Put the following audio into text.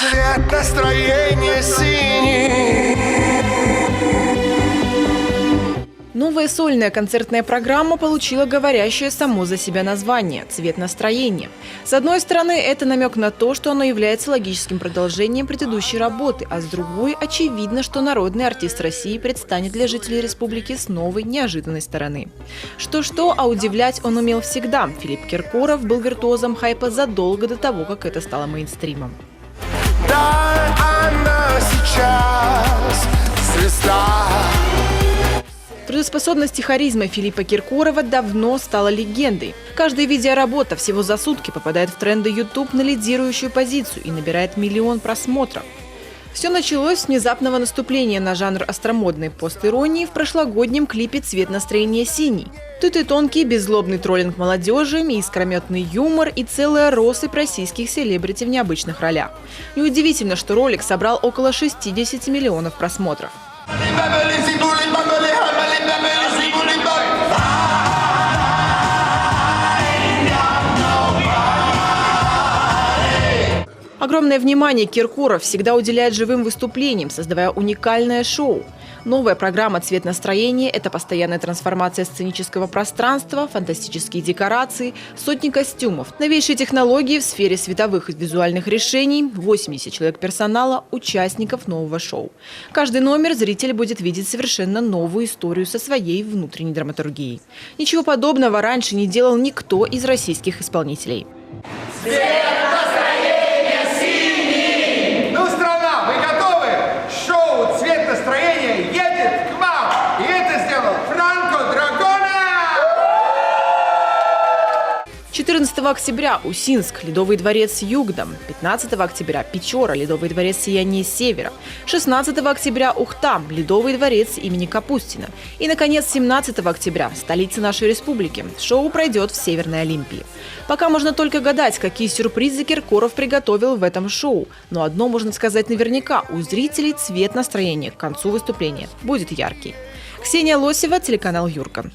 Цвет настроения синий. Новая сольная концертная программа получила говорящее само за себя название «Цвет настроения». С одной стороны, это намек на то, что оно является логическим продолжением предыдущей работы, а с другой – очевидно, что народный артист России предстанет для жителей республики с новой, неожиданной стороны. Что-что, а удивлять он умел всегда. Филипп Киркоров был виртуозом хайпа задолго до того, как это стало мейнстримом. Да, она сейчас звезда. Трудоспособность и харизма Филиппа Киркорова давно стала легендой. Каждая видеоработа всего за сутки попадает в тренды YouTube на лидирующую позицию и набирает 1 миллион просмотров. Все началось с внезапного наступления на жанр остромодной постиронии в прошлогоднем клипе «Цвет настроения синий». Тут и тонкий беззлобный троллинг молодежи, и искрометный юмор, и целая россыпь российских селебрити в необычных ролях. Неудивительно, что ролик собрал около 60 миллионов просмотров. Огромное внимание Киркоров всегда уделяет живым выступлениям, создавая уникальное шоу. Новая программа «Цвет настроения» – это постоянная трансформация сценического пространства, фантастические декорации, сотни костюмов, новейшие технологии в сфере световых и визуальных решений, 80 человек персонала, участников нового шоу. Каждый номер зритель будет видеть совершенно новую историю со своей внутренней драматургией. Ничего подобного раньше не делал никто из российских исполнителей. Едет к вам! И это сделал Франко Драгона! 14 октября – Усинск, Ледовый дворец Югдам. 15 октября – Печора, Ледовый дворец Сияние Севера. 16 октября – Ухта, Ледовый дворец имени Капустина. И, наконец, 17 октября – столица нашей республики. Шоу пройдет в Северной Олимпии. Пока можно только гадать, какие сюрпризы Киркоров приготовил в этом шоу. Но одно можно сказать наверняка – у зрителей цвет настроения к концу выступления будет яркий. Ксения Лосева, телеканал Юрка.